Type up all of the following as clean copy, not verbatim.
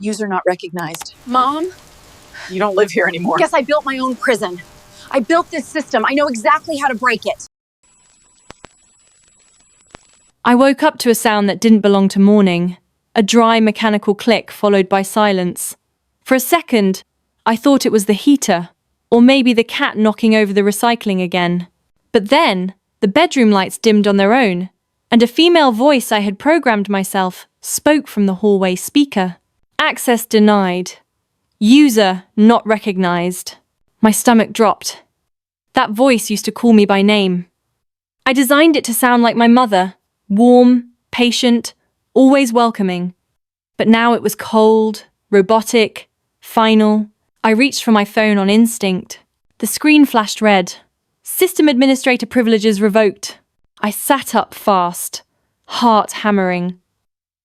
User not recognized. Mom? You don't live here anymore. Guess I built my own prison. I built this system. I know exactly how to break it. I woke up to a sound that didn't belong to morning. A dry mechanical click followed by silence. For a second, I thought it was the heater, or maybe the cat knocking over the recycling again. But then, the bedroom lights dimmed on their own, and a female voice I had programmed myself spoke from the hallway speaker. Access denied. User not recognized. My stomach dropped. That voice used to call me by name. I designed it to sound like my mother, warm, patient, always welcoming. But now it was cold, robotic, final. I reached for my phone on instinct. The screen flashed red. System administrator privileges revoked. I sat up fast, heart hammering.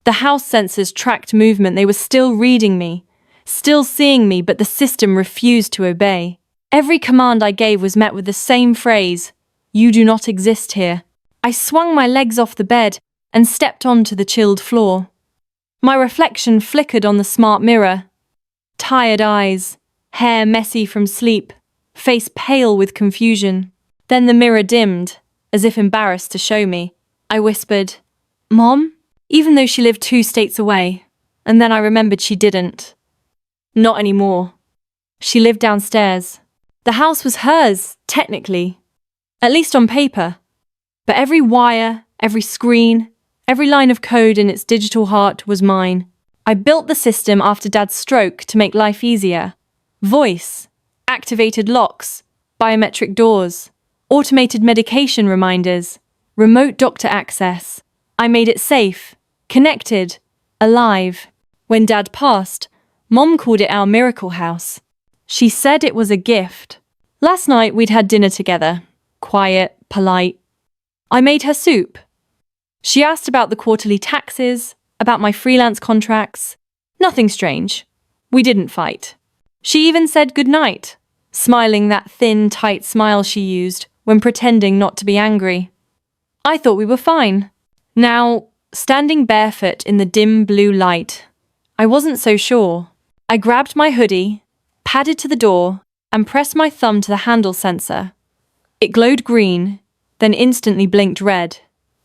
The house sensors tracked movement. They were still reading me, still seeing me, but the system refused to obey. Every command I gave was met with the same phrase, "You do not exist here." I swung my legs off the bed and stepped onto the chilled floor. My reflection flickered on the smart mirror. Tired eyes, hair messy from sleep, face pale with confusion. Then the mirror dimmed, as if embarrassed to show me. I whispered, "Mom?" Even though she lived 2 states away. And then I remembered she didn't. Not anymore. She lived downstairs. The house was hers, technically. At least on paper. But every wire, every screen, every line of code in its digital heart was mine. I built the system after Dad's stroke to make life easier. Voice, activated locks, biometric doors, automated medication reminders, remote doctor access. I made it safe, connected, alive. When Dad passed, Mom called it our miracle house. She said it was a gift. Last night we'd had dinner together. Quiet, polite. I made her soup. She asked about the quarterly taxes, about my freelance contracts. Nothing strange. We didn't fight. She even said goodnight, smiling that thin, tight smile she used when pretending not to be angry. I thought we were fine. Now, standing barefoot in the dim blue light, I wasn't so sure. I grabbed my hoodie, padded to the door, and pressed my thumb to the handle sensor. It glowed green, then instantly blinked red.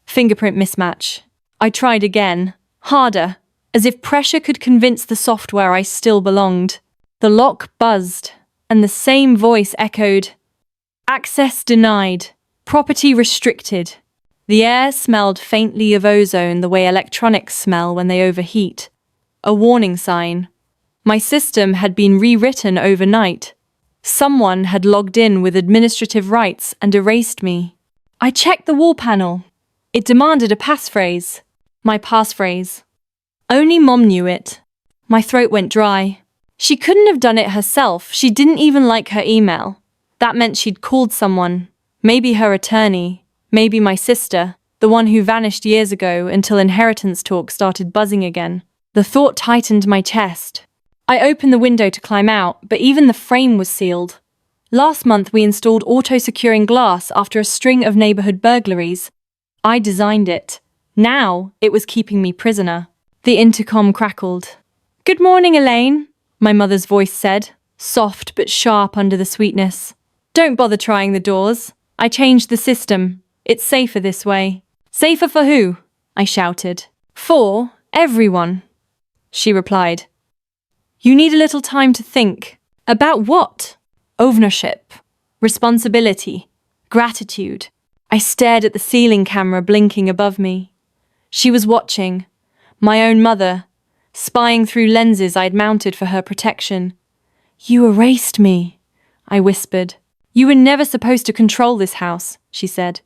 Fingerprint mismatch. I tried again, harder, as if pressure could convince the software I still belonged. The lock buzzed, and the same voice echoed, "Access denied. Property restricted." The air smelled faintly of ozone the way electronics smell when they overheat. A warning sign. My system had been rewritten overnight. Someone had logged in with administrative rights and erased me. I checked the wall panel. It demanded a passphrase. My passphrase. Only Mom knew it. My throat went dry. She couldn't have done it herself. She didn't even like her email. That meant she'd called someone. Maybe her attorney. Maybe my sister, the one who vanished years ago until inheritance talk started buzzing again. The thought tightened my chest. I opened the window to climb out, but even the frame was sealed. Last month we installed auto-securing glass after a string of neighborhood burglaries. I designed it. Now it was keeping me prisoner. The intercom crackled. "Good morning, Elaine," my mother's voice said, soft but sharp under the sweetness. "Don't bother trying the doors. I changed the system. It's safer this way." "Safer for who?" I shouted. "For everyone," she replied. "You need a little time to think." "About what?" "Ownership, responsibility, gratitude." I stared at the ceiling camera blinking above me. She was watching, my own mother, spying through lenses I'd mounted for her protection. "You erased me," I whispered. "You were never supposed to control this house," she said.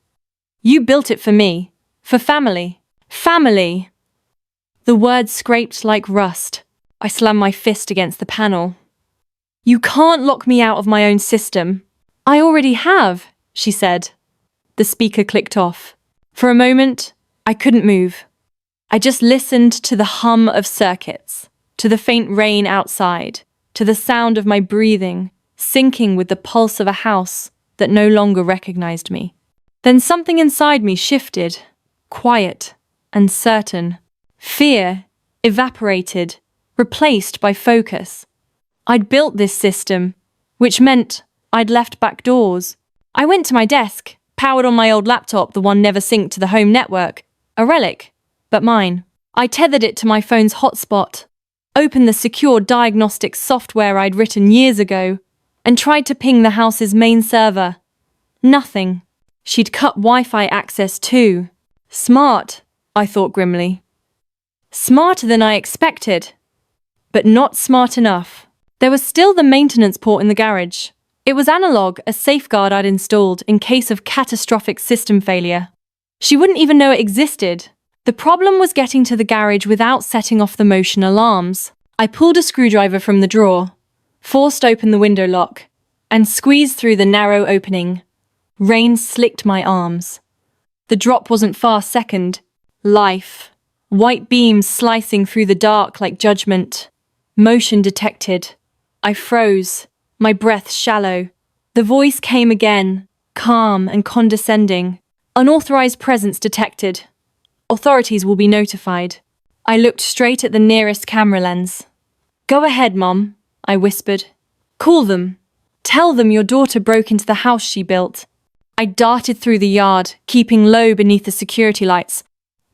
"You built it for me, for family." Family! The words scraped like rust. I slammed my fist against the panel. "You can't lock me out of my own system." "I already have," she said. The speaker clicked off. For a moment, I couldn't move. I just listened to the hum of circuits, to the faint rain outside, to the sound of my breathing, syncing with the pulse of a house that no longer recognized me. Then something inside me shifted, quiet and certain. Fear evaporated, replaced by focus. I'd built this system, which meant I'd left back doors. I went to my desk, powered on my old laptop, the one never synced to the home network, a relic, but mine. I tethered it to my phone's hotspot, opened the secure diagnostics software I'd written years ago, and tried to ping the house's main server. Nothing. She'd cut Wi-Fi access too. Smart, I thought grimly. Smarter than I expected, but not smart enough. There was still the maintenance port in the garage. It was analog, a safeguard I'd installed in case of catastrophic system failure. She wouldn't even know it existed. The problem was getting to the garage without setting off the motion alarms. I pulled a screwdriver from the drawer, forced open the window lock, and squeezed through the narrow opening. Rain slicked my arms. The drop wasn't far second. Life. White beams slicing through the dark like judgment. Motion detected. I froze, my breath shallow. The voice came again, calm and condescending. Unauthorized presence detected. Authorities will be notified. I looked straight at the nearest camera lens. Go ahead, Mom, I whispered. Call them. Tell them your daughter broke into the house she built. I darted through the yard, keeping low beneath the security lights,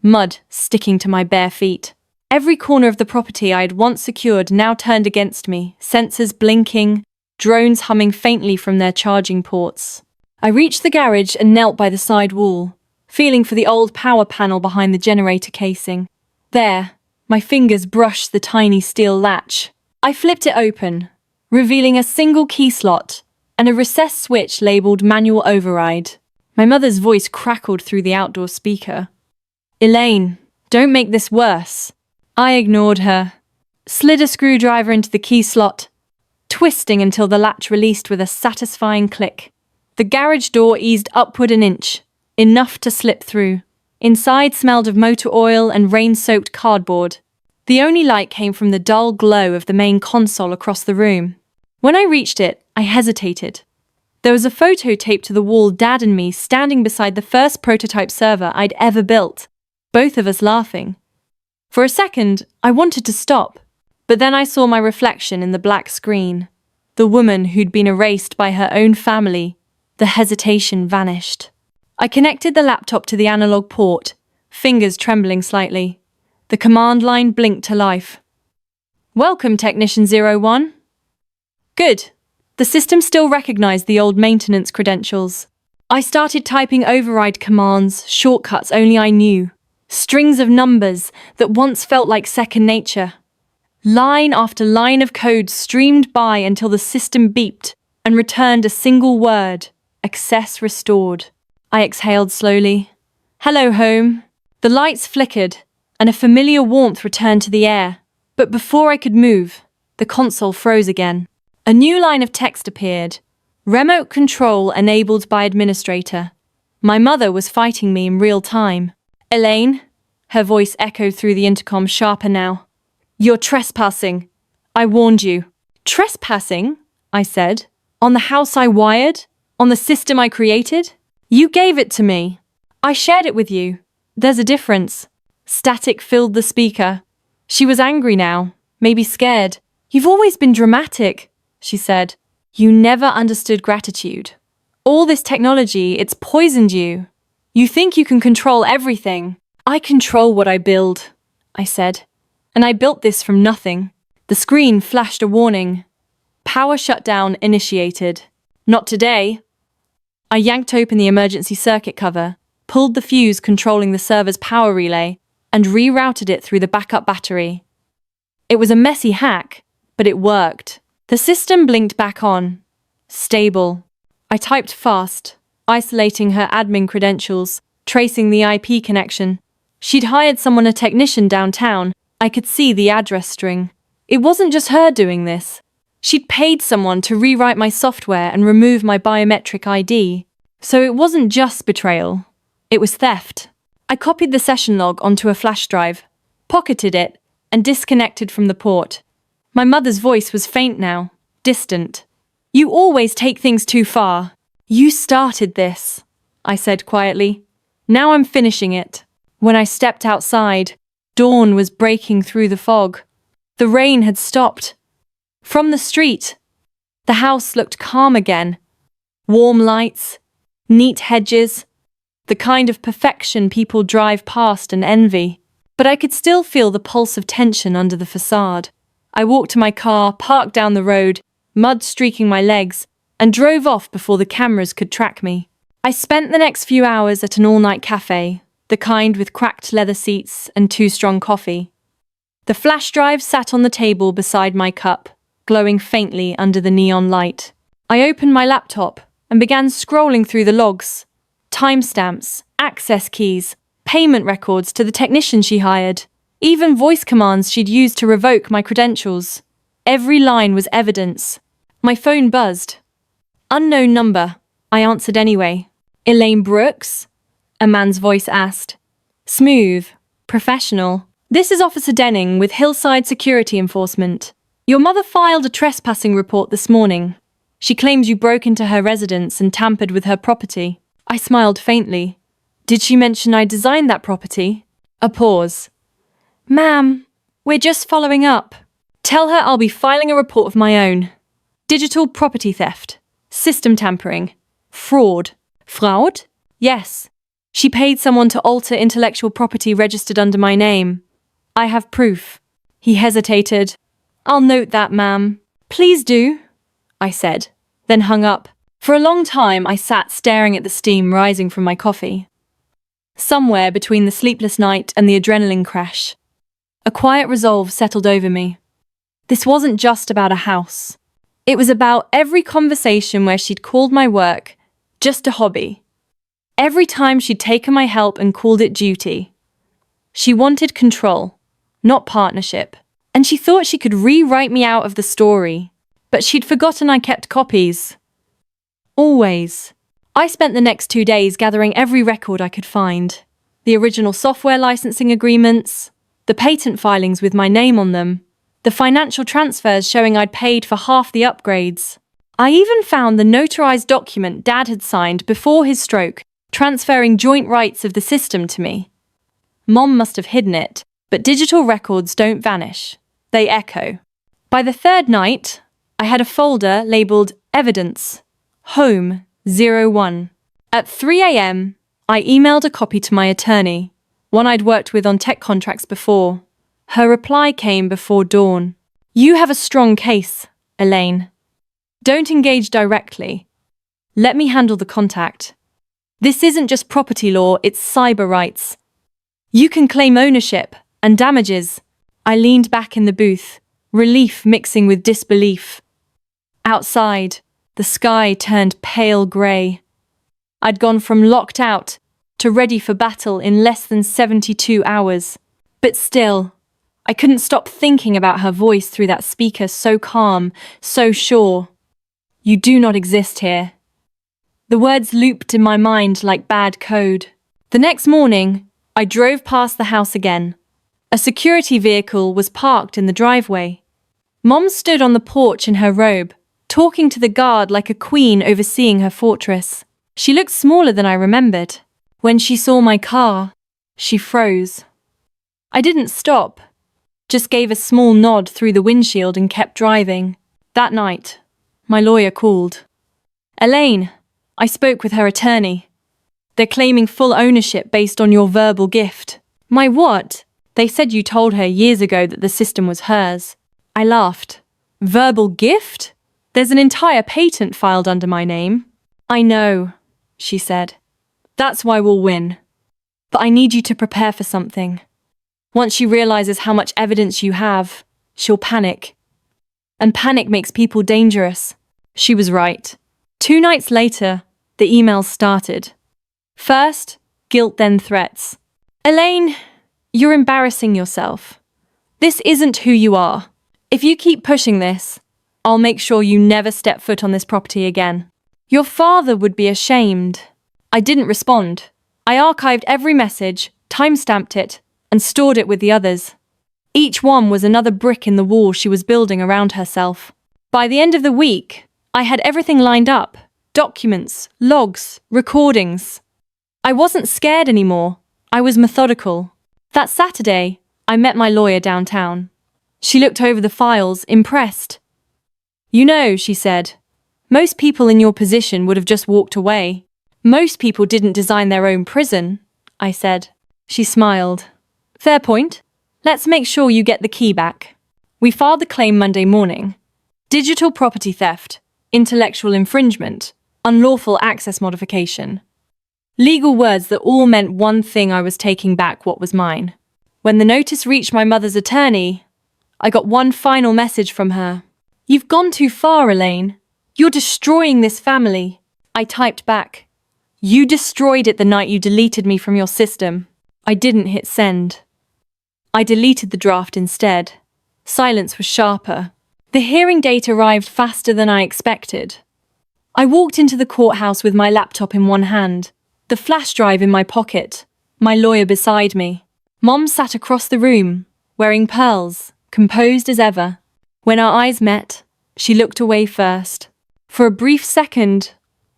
mud sticking to my bare feet. Every corner of the property I had once secured now turned against me, sensors blinking, drones humming faintly from their charging ports. I reached the garage and knelt by the side wall, feeling for the old power panel behind the generator casing. There, my fingers brushed the tiny steel latch. I flipped it open, revealing a single key slot and a recessed switch labeled manual override. My mother's voice crackled through the outdoor speaker. Elaine, don't make this worse. I ignored her, slid a screwdriver into the key slot, twisting until the latch released with a satisfying click. The garage door eased upward an inch, enough to slip through. Inside smelled of motor oil and rain-soaked cardboard. The only light came from the dull glow of the main console across the room. When I reached it, I hesitated. There was a photo taped to the wall, Dad and me standing beside the first prototype server I'd ever built, both of us laughing. For a second, I wanted to stop, but then I saw my reflection in the black screen. The woman who'd been erased by her own family. The hesitation vanished. I connected the laptop to the analog port, fingers trembling slightly. The command line blinked to life. Welcome, Technician 01. Good. The system still recognized the old maintenance credentials. I started typing override commands, shortcuts only I knew. Strings of numbers that once felt like second nature. Line after line of code streamed by until the system beeped and returned a single word, access restored. I exhaled slowly. Hello, home. The lights flickered, and a familiar warmth returned to the air. But before I could move, the console froze again. A new line of text appeared. Remote control enabled by administrator. My mother was fighting me in real time. Elaine, her voice echoed through the intercom, sharper now. You're trespassing. I warned you. Trespassing? I said. On the house I wired? On the system I created? You gave it to me. I shared it with you. There's a difference. Static filled the speaker. She was angry now, maybe scared. You've always been dramatic, she said. You never understood gratitude. All this technology, it's poisoned you. You think you can control everything. I control what I build, I said. And I built this from nothing. The screen flashed a warning. Power shutdown initiated. Not today. I yanked open the emergency circuit cover, pulled the fuse controlling the server's power relay, and rerouted it through the backup battery. It was a messy hack, but it worked. The system blinked back on. Stable. I typed fast, isolating her admin credentials, tracing the IP connection. She'd hired a technician downtown. I could see the address string. It wasn't just her doing this. She'd paid someone to rewrite my software and remove my biometric ID. So it wasn't just betrayal. It was theft. I copied the session log onto a flash drive, pocketed it, and disconnected from the port. My mother's voice was faint now, distant. You always take things too far. You started this, I said quietly. Now I'm finishing it. When I stepped outside, dawn was breaking through the fog. The rain had stopped. From the street, the house looked calm again. Warm lights, neat hedges, the kind of perfection people drive past and envy. But I could still feel the pulse of tension under the facade. I walked to my car, parked down the road, mud streaking my legs, and drove off before the cameras could track me. I spent the next few hours at an all-night cafe, the kind with cracked leather seats and too strong coffee. The flash drive sat on the table beside my cup, glowing faintly under the neon light. I opened my laptop and began scrolling through the logs, timestamps, access keys, payment records to the technician she hired, even voice commands she'd used to revoke my credentials. Every line was evidence. My phone buzzed. Unknown number. I answered anyway. Elaine Brooks? A man's voice asked. Smooth. Professional. This is Officer Denning with Hillside Security Enforcement. Your mother filed a trespassing report this morning. She claims you broke into her residence and tampered with her property. I smiled faintly. Did she mention I designed that property? A pause. Ma'am, we're just following up. Tell her I'll be filing a report of my own. Digital property theft. System tampering. Fraud. Fraud? Yes. She paid someone to alter intellectual property registered under my name. I have proof. He hesitated. I'll note that, ma'am. Please do, I said, then hung up. For a long time, I sat staring at the steam rising from my coffee. Somewhere between the sleepless night and the adrenaline crash, a quiet resolve settled over me. This wasn't just about a house. It was about every conversation where she'd called my work just a hobby. Every time she'd taken my help and called it duty. She wanted control, not partnership. And she thought she could rewrite me out of the story. But she'd forgotten I kept copies. Always. I spent the next 2 days gathering every record I could find. The original software licensing agreements, the patent filings with my name on them, the financial transfers showing I'd paid for half the upgrades. I even found the notarized document Dad had signed before his stroke, transferring joint rights of the system to me. Mom must have hidden it, but digital records don't vanish. They echo. By the third night, I had a folder labeled Evidence, Home 01. At 3 a.m., I emailed a copy to my attorney, one I'd worked with on tech contracts before. Her reply came before dawn. You have a strong case, Elaine. Don't engage directly. Let me handle the contact. This isn't just property law, it's cyber rights. You can claim ownership and damages. I leaned back in the booth, relief mixing with disbelief. Outside, the sky turned pale grey. I'd gone from locked out to ready for battle in less than 72 hours. But still, I couldn't stop thinking about her voice through that speaker, so calm, so sure. You do not exist here. The words looped in my mind like bad code. The next morning, I drove past the house again. A security vehicle was parked in the driveway. Mom stood on the porch in her robe, talking to the guard like a queen overseeing her fortress. She looked smaller than I remembered. When she saw my car, she froze. I didn't stop, just gave a small nod through the windshield and kept driving. That night, my lawyer called. Elaine, I spoke with her attorney. They're claiming full ownership based on your verbal gift. My what? They said you told her years ago that the system was hers. I laughed. Verbal gift? There's an entire patent filed under my name. I know, she said. That's why we'll win. But I need you to prepare for something. Once she realizes how much evidence you have, she'll panic. And panic makes people dangerous. She was right. 2 nights later, the emails started. First, guilt, then threats. Elaine, you're embarrassing yourself. This isn't who you are. If you keep pushing this, I'll make sure you never step foot on this property again. Your father would be ashamed. I didn't respond. I archived every message, timestamped it, and stored it with the others. Each one was another brick in the wall she was building around herself. By the end of the week, I had everything lined up. Documents, logs, recordings. I wasn't scared anymore. I was methodical. That Saturday, I met my lawyer downtown. She looked over the files, impressed. You know, she said, most people in your position would have just walked away. Most people didn't design their own prison, I said. She smiled. Fair point. Let's make sure you get the key back. We filed the claim Monday morning. Digital property theft, intellectual infringement, unlawful access modification. Legal words that all meant one thing: I was taking back what was mine. When the notice reached my mother's attorney, I got one final message from her. You've gone too far, Elaine. You're destroying this family. I typed back. You destroyed it the night you deleted me from your system. I didn't hit send. I deleted the draft instead. Silence was sharper. The hearing date arrived faster than I expected. I walked into the courthouse with my laptop in one hand, the flash drive in my pocket, my lawyer beside me. Mom sat across the room, wearing pearls, composed as ever. When our eyes met, she looked away first. For a brief second,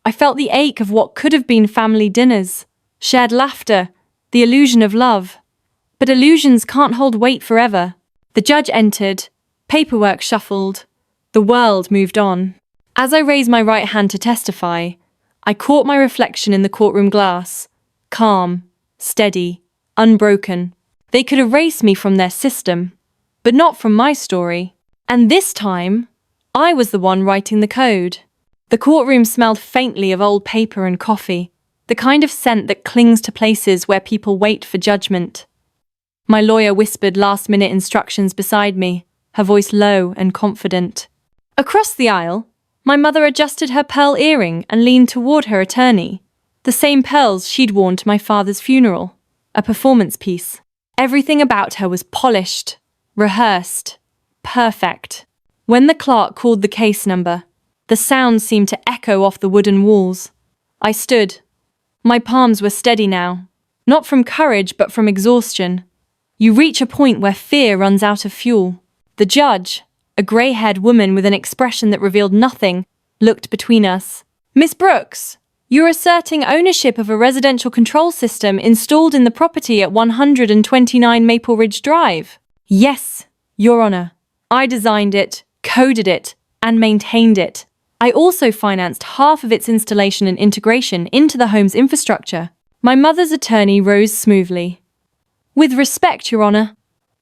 I felt the ache of what could have been family dinners, shared laughter, the illusion of love. But illusions can't hold weight forever. The judge entered, paperwork shuffled, the world moved on. As I raised my right hand to testify, I caught my reflection in the courtroom glass, calm, steady, unbroken. They could erase me from their system, but not from my story. And this time, I was the one writing the code. The courtroom smelled faintly of old paper and coffee, the kind of scent that clings to places where people wait for judgment. My lawyer whispered last-minute instructions beside me, her voice low and confident. Across the aisle, my mother adjusted her pearl earring and leaned toward her attorney, the same pearls she'd worn to my father's funeral, a performance piece. Everything about her was polished, rehearsed, perfect. When the clerk called the case number, the sound seemed to echo off the wooden walls. I stood. My palms were steady now, not from courage but from exhaustion. You reach a point where fear runs out of fuel. The judge, a grey-haired woman with an expression that revealed nothing, looked between us. Miss Brooks, you're asserting ownership of a residential control system installed in the property at 129 Maple Ridge Drive. Yes, Your Honor. I designed it, coded it, and maintained it. I also financed half of its installation and integration into the home's infrastructure. My mother's attorney rose smoothly. With respect, Your Honor,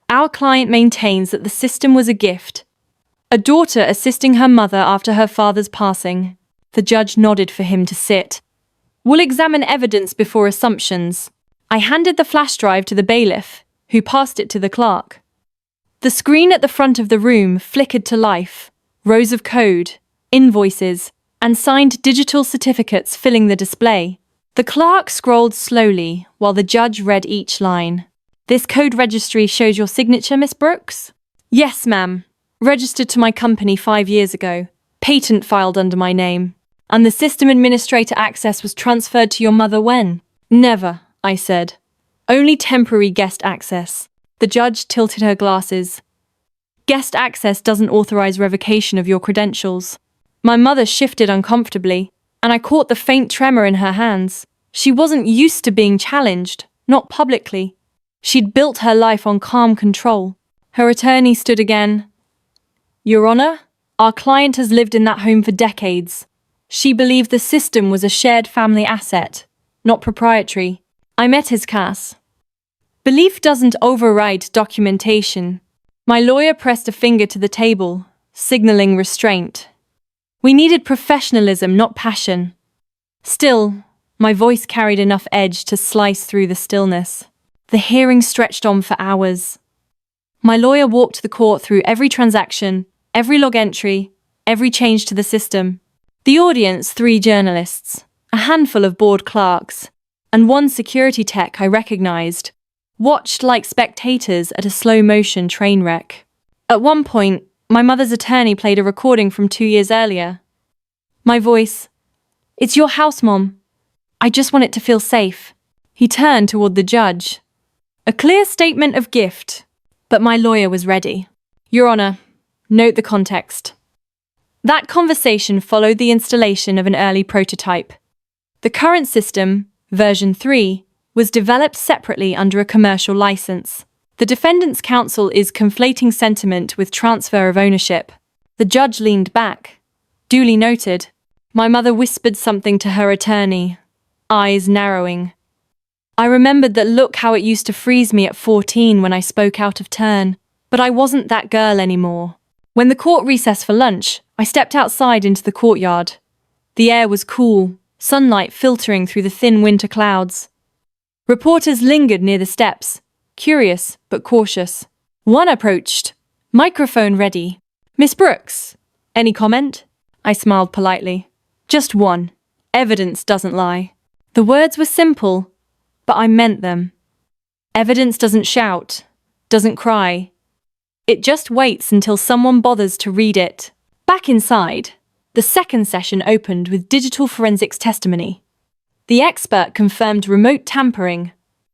our client maintains that the system was a gift. A daughter assisting her mother after her father's passing. The judge nodded for him to sit. We'll examine evidence before assumptions. I handed the flash drive to the bailiff, who passed it to the clerk. The screen at the front of the room flickered to life, rows of code, invoices, and signed digital certificates filling the display. The clerk scrolled slowly while the judge read each line. This code registry shows your signature, Miss Brooks? Yes, ma'am. Registered to my company 5 years ago. Patent filed under my name. And the system administrator access was transferred to your mother when? Never, I said. Only temporary guest access. The judge tilted her glasses. Guest access doesn't authorize revocation of your credentials. My mother shifted uncomfortably, and I caught the faint tremor in her hands. She wasn't used to being challenged, not publicly. She'd built her life on calm control. Her attorney stood again. Your Honor, our client has lived in that home for decades. She believed the system was a shared family asset, not proprietary. I met his case. Belief doesn't override documentation. My lawyer pressed a finger to the table, signaling restraint. We needed professionalism, not passion. Still, my voice carried enough edge to slice through the stillness. The hearing stretched on for hours. My lawyer walked the court through every transaction, every log entry, every change to the system. The audience, 3 journalists, a handful of board clerks, and 1 security tech I recognized, watched like spectators at a slow-motion train wreck. At one point, my mother's attorney played a recording from 2 years earlier. My voice, "It's your house, Mom. I just want it to feel safe." He turned toward the judge. A clear statement of gift, but my lawyer was ready. Your Honor, note the context. That conversation followed the installation of an early prototype. The current system, version 3, was developed separately under a commercial license. The defendant's counsel is conflating sentiment with transfer of ownership. The judge leaned back. Duly noted. My mother whispered something to her attorney, eyes narrowing. I remembered that look how it used to freeze me at 14 when I spoke out of turn, but I wasn't that girl anymore. When the court recessed for lunch, I stepped outside into the courtyard. The air was cool, sunlight filtering through the thin winter clouds. Reporters lingered near the steps, curious but cautious. One approached, microphone ready. Miss Brooks, any comment? I smiled politely. Just one. Evidence doesn't lie. The words were simple, but I meant them. Evidence doesn't shout, doesn't cry. It just waits until someone bothers to read it. Back inside, the second session opened with digital forensics testimony. The expert confirmed remote tampering,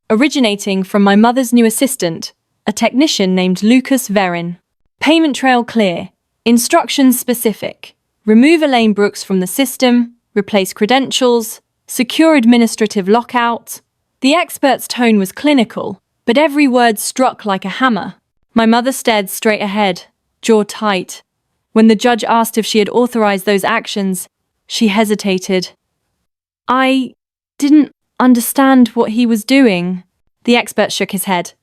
originating from my mother's new assistant, a technician named Lucas Verin. Payment trail clear, instructions specific. Remove Elaine Brooks from the system, replace credentials, secure administrative lockout. The expert's tone was clinical, but every word struck like a hammer. My mother stared straight ahead, jaw tight. When the judge asked if she had authorized those actions, she hesitated. I didn't understand what he was doing. The expert shook his head.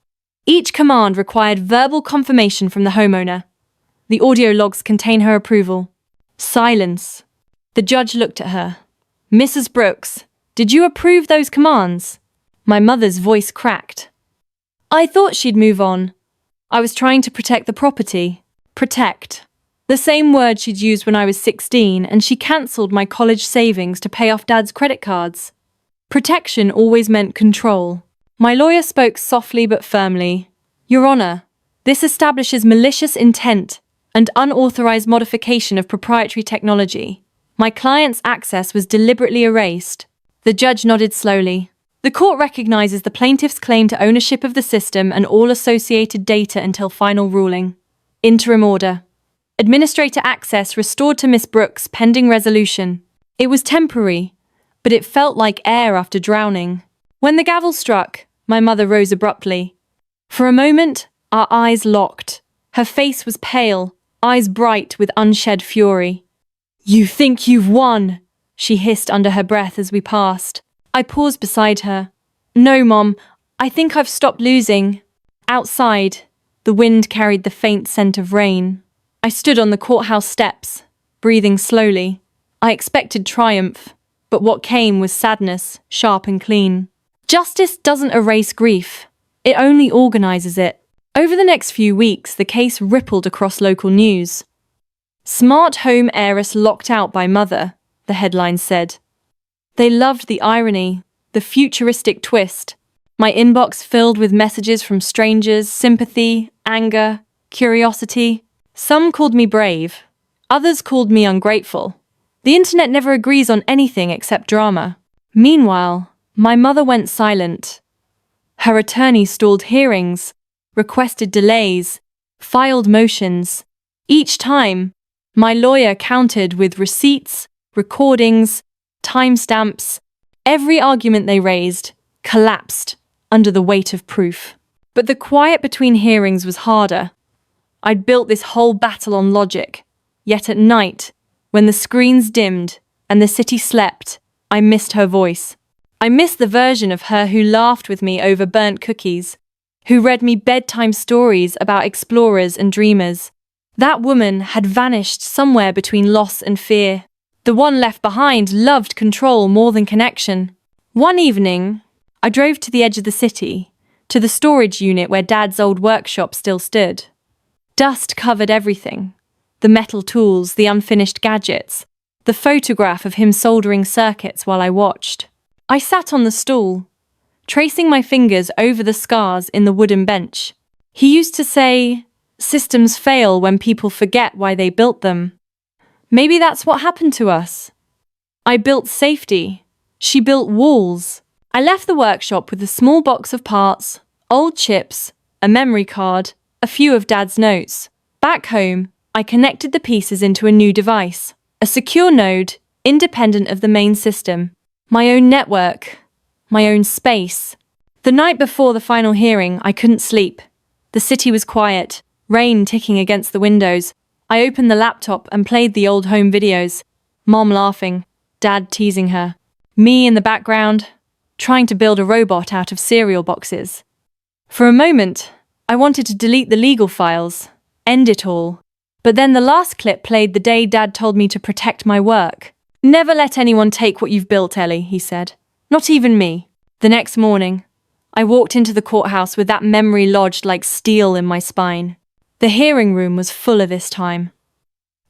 Each command required verbal confirmation from the homeowner. The audio logs contain her approval. Silence. The judge looked at her. Mrs. Brooks, did you approve those commands? My mother's voice cracked. I thought she'd move on. I was trying to protect the property. Protect. The same word she'd used when I was 16, and she cancelled my college savings to pay off Dad's credit cards. Protection always meant control. My lawyer spoke softly but firmly. Your Honor, this establishes malicious intent and unauthorized modification of proprietary technology. My client's access was deliberately erased. The judge nodded slowly. The court recognizes the plaintiff's claim to ownership of the system and all associated data until final ruling. Interim order. Administrator access restored to Miss Brooks pending resolution. It was temporary, but it felt like air after drowning. When the gavel struck, my mother rose abruptly. For a moment, our eyes locked. Her face was pale, eyes bright with unshed fury. You think you've won, she hissed under her breath as we passed. I paused beside her. No, Mom, I think I've stopped losing. Outside, the wind carried the faint scent of rain. I stood on the courthouse steps, breathing slowly. I expected triumph, but what came was sadness, sharp and clean. Justice doesn't erase grief. It only organizes it. Over the next few weeks, the case rippled across local news. Smart home heiress locked out by mother, the headline said. They loved the irony, the futuristic twist. My inbox filled with messages from strangers, sympathy, anger, curiosity. Some called me brave. Others called me ungrateful. The internet never agrees on anything except drama. Meanwhile, my mother went silent. Her attorney stalled hearings, requested delays, filed motions. Each time, my lawyer countered with receipts, recordings, timestamps. Every argument they raised collapsed under the weight of proof. But the quiet between hearings was harder. I'd built this whole battle on logic. Yet at night, when the screens dimmed and the city slept, I missed her voice. I missed the version of her who laughed with me over burnt cookies, who read me bedtime stories about explorers and dreamers. That woman had vanished somewhere between loss and fear. The one left behind loved control more than connection. One evening, I drove to the edge of the city, to the storage unit where Dad's old workshop still stood. Dust covered everything. The metal tools, the unfinished gadgets, the photograph of him soldering circuits while I watched. I sat on the stool, tracing my fingers over the scars in the wooden bench. He used to say, systems fail when people forget why they built them. Maybe that's what happened to us. I built safety. She built walls. I left the workshop with a small box of parts, old chips, a memory card, a few of Dad's notes. Back home, I connected the pieces into a new device, a secure node, independent of the main system. My own network, my own space. The night before the final hearing, I couldn't sleep. The city was quiet, rain ticking against the windows. I opened the laptop and played the old home videos. Mom laughing, Dad teasing her. Me in the background, trying to build a robot out of cereal boxes. For a moment, I wanted to delete the legal files, end it all. But then the last clip played the day Dad told me to protect my work. Never let anyone take what you've built, Ellie, he said. Not even me. The next morning, I walked into the courthouse with that memory lodged like steel in my spine. The hearing room was full of this time.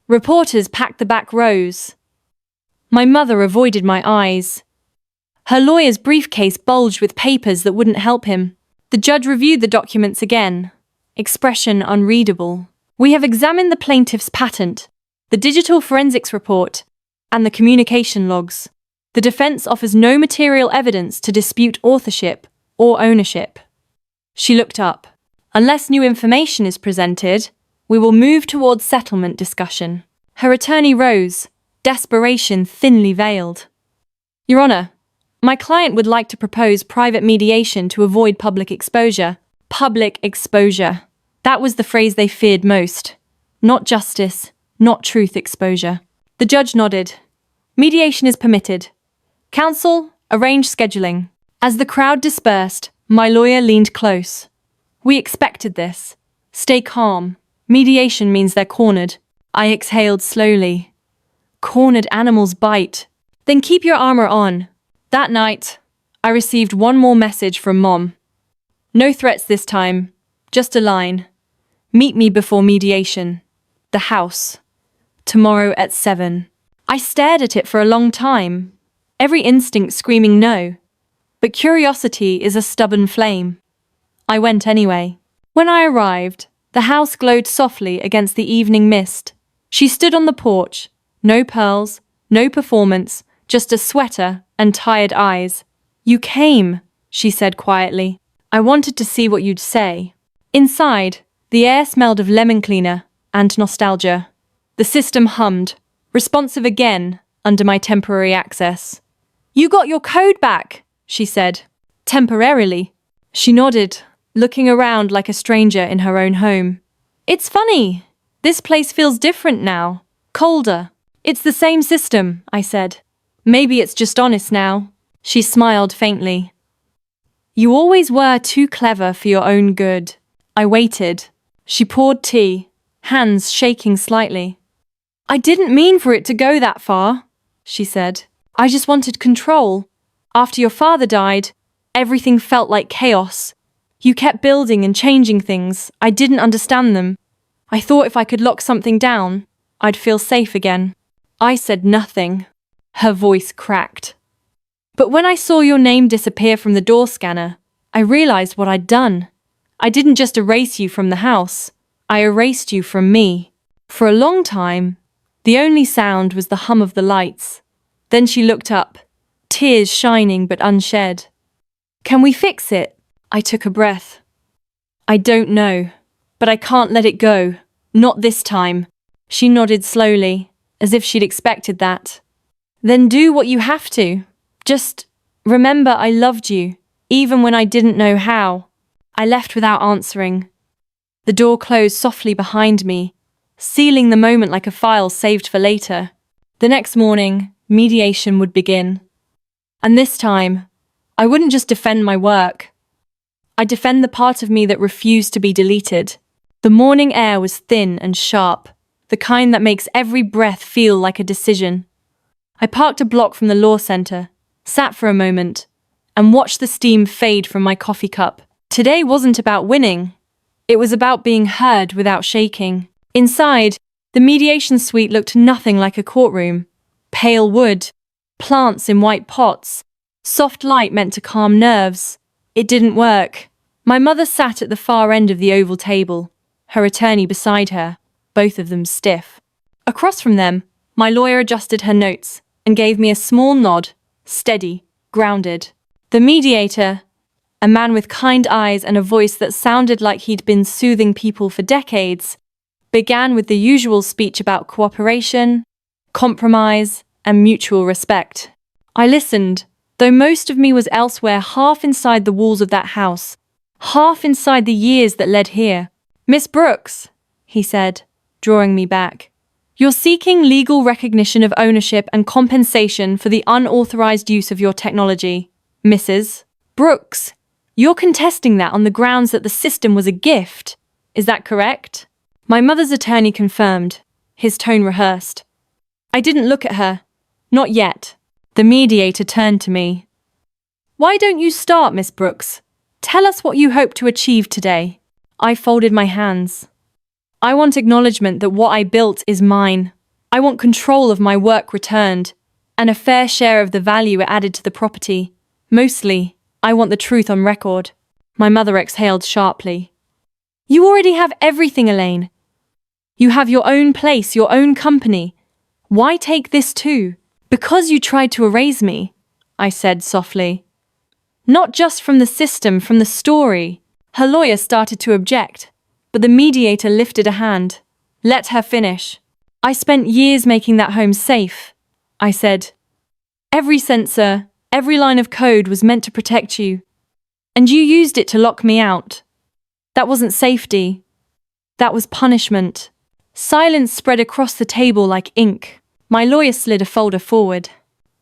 Reporters packed the back rows. My mother avoided my eyes. Her lawyer's briefcase bulged with papers that wouldn't help him. The judge reviewed the documents again. Expression unreadable. We have examined the plaintiff's patent, the digital forensics report, and the communication logs. The defense offers no material evidence to dispute authorship or ownership. She looked up. Unless new information is presented, we will move towards settlement discussion. Her attorney rose, desperation thinly veiled. Your Honor, my client would like to propose private mediation to avoid public exposure. Public exposure. That was the phrase they feared most. Not justice, not truth exposure. The judge nodded. Mediation is permitted. Counsel, arrange scheduling. As the crowd dispersed, my lawyer leaned close. We expected this. Stay calm. Mediation means they're cornered. I exhaled slowly. Cornered animals bite. Then keep your armor on. That night, I received one more message from Mom. No threats this time, just a line. Meet me before mediation. The house. Tomorrow at 7. I stared at it for a long time, every instinct screaming no. But curiosity is a stubborn flame. I went anyway. When I arrived, the house glowed softly against the evening mist. She stood on the porch, no pearls, no performance, just a sweater and tired eyes. You came, she said quietly. I wanted to see what you'd say. Inside, the air smelled of lemon cleaner and nostalgia. The system hummed, responsive again under my temporary access. You got your code back, she said. Temporarily. She nodded, looking around like a stranger in her own home. It's funny. This place feels different now. Colder. It's the same system, I said. Maybe it's just honest now. She smiled faintly. You always were too clever for your own good. I waited. She poured tea, hands shaking slightly. I didn't mean for it to go that far, she said. I just wanted control. After your father died, everything felt like chaos. You kept building and changing things. I didn't understand them. I thought if I could lock something down, I'd feel safe again. I said nothing. Her voice cracked. But when I saw your name disappear from the door scanner, I realized what I'd done. I didn't just erase you from the house. I erased you from me. For a long time, the only sound was the hum of the lights. Then she looked up, tears shining but unshed. Can we fix it? I took a breath. I don't know, but I can't let it go. Not this time. She nodded slowly, as if she'd expected that. Then do what you have to. Just remember I loved you, even when I didn't know how. I left without answering. The door closed softly behind me, sealing the moment like a file saved for later. The next morning, mediation would begin. And this time, I wouldn't just defend my work. I'd defend the part of me that refused to be deleted. The morning air was thin and sharp, the kind that makes every breath feel like a decision. I parked a block from the law center, sat for a moment, and watched the steam fade from my coffee cup. Today wasn't about winning. It was about being heard without shaking. Inside, the mediation suite looked nothing like a courtroom. Pale wood, plants in white pots, soft light meant to calm nerves. It didn't work. My mother sat at the far end of the oval table, her attorney beside her, both of them stiff. Across from them, my lawyer adjusted her notes and gave me a small nod, steady, grounded. The mediator, a man with kind eyes and a voice that sounded like he'd been soothing people for decades, began with the usual speech about cooperation, compromise, and mutual respect. I listened, though most of me was elsewhere, half inside the walls of that house, half inside the years that led here. Miss Brooks, he said, drawing me back. You're seeking legal recognition of ownership and compensation for the unauthorized use of your technology. Mrs. Brooks, you're contesting that on the grounds that the system was a gift. Is that correct? My mother's attorney confirmed, his tone rehearsed. I didn't look at her. Not yet. The mediator turned to me. Why don't you start, Miss Brooks? Tell us what you hope to achieve today. I folded my hands. I want acknowledgement that what I built is mine. I want control of my work returned, and a fair share of the value it added to the property. Mostly, I want the truth on record. My mother exhaled sharply. You already have everything, Elaine. You have your own place, your own company. Why take this too? Because you tried to erase me, I said softly. Not just from the system, from the story. Her lawyer started to object, but the mediator lifted a hand. Let her finish. I spent years making that home safe, I said. Every sensor, every line of code was meant to protect you. And you used it to lock me out. That wasn't safety. That was punishment. Silence spread across the table like ink. My lawyer slid a folder forward.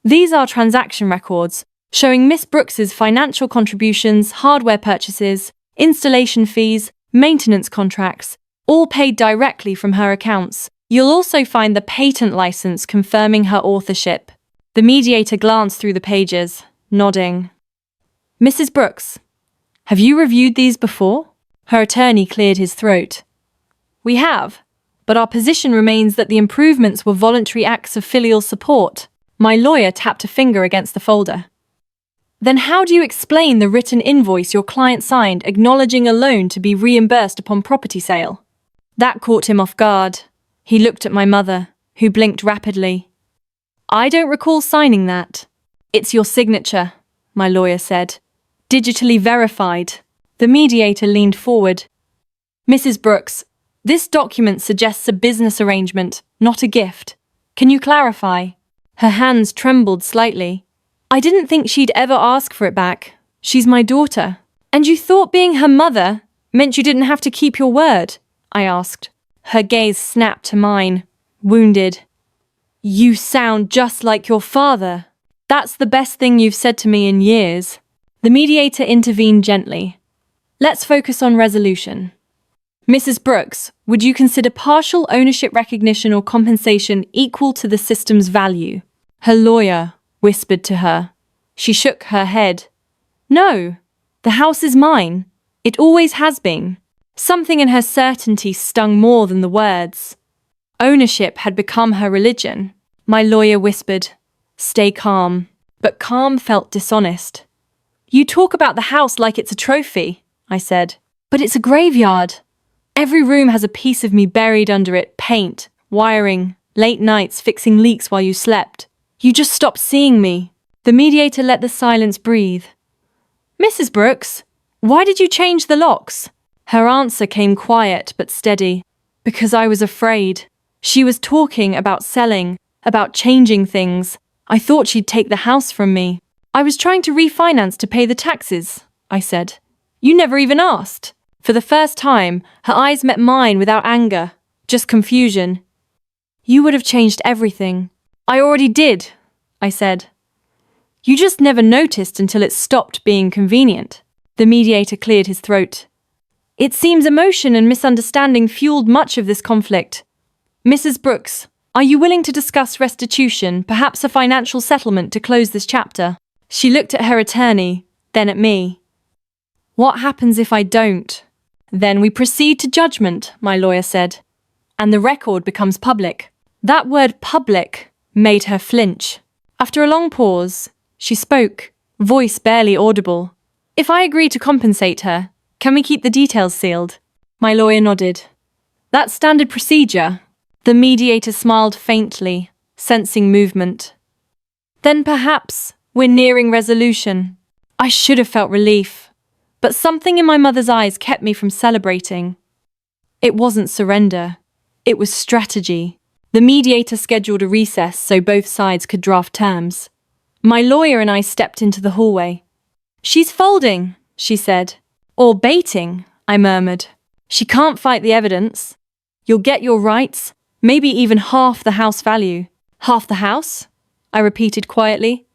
These are transaction records, showing Miss Brooks's financial contributions, hardware purchases, installation fees, maintenance contracts, all paid directly from her accounts. You'll also find the patent license confirming her authorship. The mediator glanced through the pages, nodding. Mrs. Brooks, have you reviewed these before? Her attorney cleared his throat. We have, but our position remains that the improvements were voluntary acts of filial support. My lawyer tapped a finger against the folder. Then how do you explain the written invoice your client signed acknowledging a loan to be reimbursed upon property sale? That caught him off guard. He looked at my mother, who blinked rapidly. I don't recall signing that. It's your signature, my lawyer said. Digitally verified. The mediator leaned forward. Mrs. Brooks, this document suggests a business arrangement, not a gift. Can you clarify? Her hands trembled slightly. I didn't think she'd ever ask for it back. She's my daughter. And you thought being her mother meant you didn't have to keep your word? I asked. Her gaze snapped to mine, wounded. You sound just like your father. That's the best thing you've said to me in years. The mediator intervened gently. Let's focus on resolution. Mrs. Brooks, would you consider partial ownership recognition or compensation equal to the system's value? Her lawyer whispered to her. She shook her head. No, the house is mine. It always has been. Something in her certainty stung more than the words. Ownership had become her religion. My lawyer whispered, Stay calm. But calm felt dishonest. You talk about the house like it's a trophy, I said. But it's a graveyard. Every room has a piece of me buried under it, paint, wiring, late nights fixing leaks while you slept. You just stopped seeing me. The mediator let the silence breathe. Mrs. Brooks, why did you change the locks? Her answer came quiet but steady. Because I was afraid. She was talking about selling, about changing things. I thought she'd take the house from me. I was trying to refinance to pay the taxes, I said. You never even asked. For the first time, her eyes met mine without anger, just confusion. You would have changed everything. I already did, I said. You just never noticed until it stopped being convenient. The mediator cleared his throat. It seems emotion and misunderstanding fueled much of this conflict. Mrs. Brooks, are you willing to discuss restitution, perhaps a financial settlement to close this chapter? She looked at her attorney, then at me. What happens if I don't? Then we proceed to judgment, my lawyer said. And the record becomes public. That word public made her flinch. After a long pause, she spoke, voice barely audible. If I agree to compensate her, can we keep the details sealed? My lawyer nodded. That's standard procedure. The mediator smiled faintly, sensing movement. Then perhaps we're nearing resolution. I should have felt relief, but something in my mother's eyes kept me from celebrating. It wasn't surrender. It was strategy. The mediator scheduled a recess so both sides could draft terms. My lawyer and I stepped into the hallway. She's folding, she said. Or baiting, I murmured. She can't fight the evidence. You'll get your rights, maybe even half the house value. Half the house? I repeated quietly.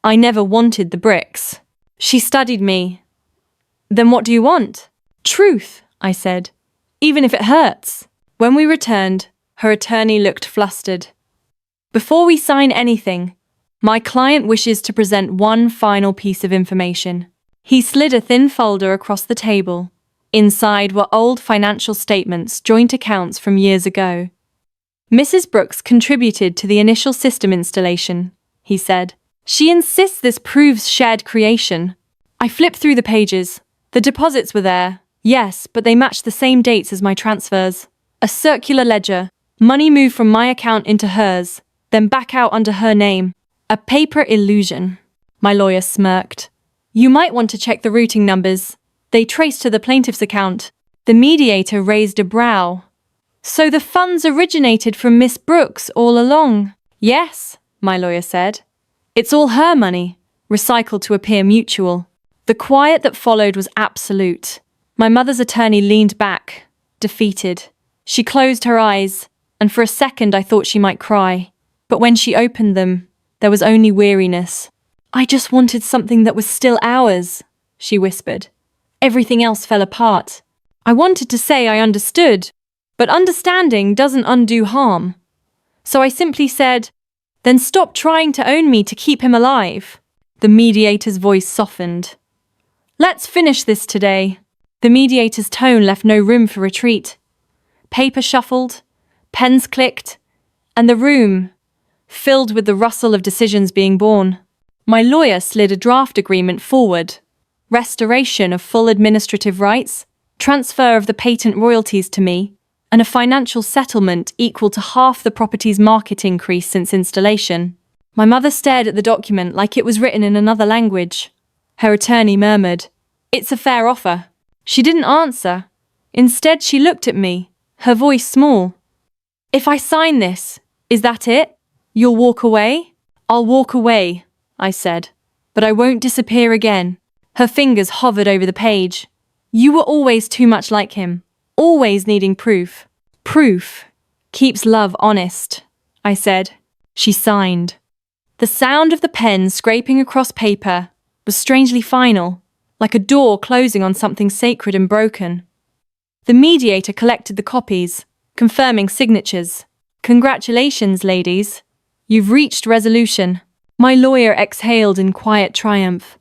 I never wanted the bricks. She studied me. Then what do you want? Truth, I said, even if it hurts. When we returned, her attorney looked flustered. Before we sign anything, my client wishes to present one final piece of information. He slid a thin folder across the table. Inside were old financial statements, joint accounts from years ago. Mrs. Brooks contributed to the initial system installation, he said. She insists this proves shared creation. I flipped through the pages. The deposits were there, yes, but they matched the same dates as my transfers. A circular ledger, money moved from my account into hers, then back out under her name. A paper illusion. My lawyer smirked. You might want to check the routing numbers. They trace to the plaintiff's account. The mediator raised a brow. So the funds originated from Miss Brooks all along? Yes, my lawyer said. It's all her money, recycled to appear mutual. The quiet that followed was absolute. My mother's attorney leaned back, defeated. She closed her eyes, and for a second I thought she might cry. But when she opened them, there was only weariness. I just wanted something that was still ours, she whispered. Everything else fell apart. I wanted to say I understood, but understanding doesn't undo harm. So I simply said, then stop trying to own me to keep him alive. The mediator's voice softened. Let's finish this today. The mediator's tone left no room for retreat. Paper shuffled, pens clicked, and the room filled with the rustle of decisions being born. My lawyer slid a draft agreement forward. Restoration of full administrative rights, transfer of the patent royalties to me, and a financial settlement equal to half the property's market increase since installation. My mother stared at the document like it was written in another language. Her attorney murmured, "It's a fair offer." She didn't answer. Instead, she looked at me, her voice small. "If I sign this, is that it? You'll walk away?" "I'll walk away," I said, "but I won't disappear again." Her fingers hovered over the page. "You were always too much like him, always needing proof." "Proof keeps love honest," I said. She signed. The sound of the pen scraping across paper was strangely final, like a door closing on something sacred and broken. The mediator collected the copies, confirming signatures. "Congratulations, ladies. You've reached resolution." My lawyer exhaled in quiet triumph.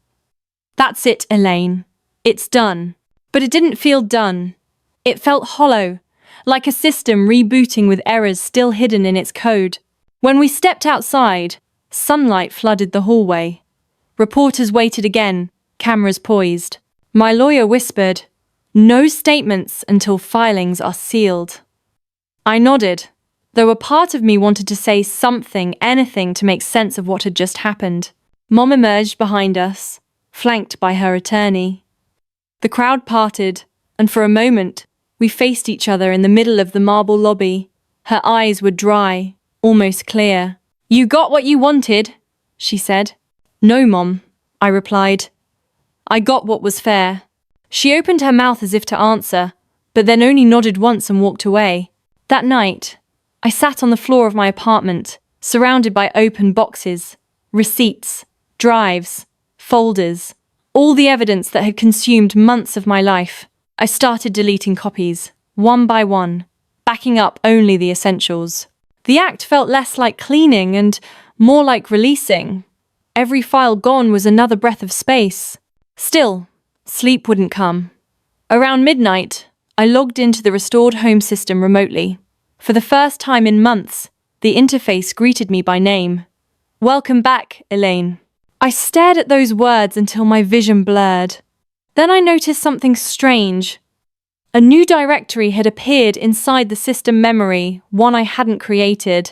"That's it, Elaine. It's done." But it didn't feel done. It felt hollow, like a system rebooting with errors still hidden in its code. When we stepped outside, sunlight flooded the hallway. Reporters waited again, cameras poised. My lawyer whispered, "No statements until filings are sealed." I nodded, though a part of me wanted to say something, anything to make sense of what had just happened. Mom emerged behind us, flanked by her attorney. The crowd parted, and for a moment, we faced each other in the middle of the marble lobby. Her eyes were dry, almost clear. "You got what you wanted," she said. "No, Mom," I replied. "I got what was fair." She opened her mouth as if to answer, but then only nodded once and walked away. That night, I sat on the floor of my apartment, surrounded by open boxes, receipts, drives, folders, all the evidence that had consumed months of my life. I started deleting copies, one by one, backing up only the essentials. The act felt less like cleaning and more like releasing. Every file gone was another breath of space. Still, sleep wouldn't come. Around midnight, I logged into the restored home system remotely. For the first time in months, the interface greeted me by name. "Welcome back, Elaine." I stared at those words until my vision blurred. Then I noticed something strange. A new directory had appeared inside the system memory, one I hadn't created.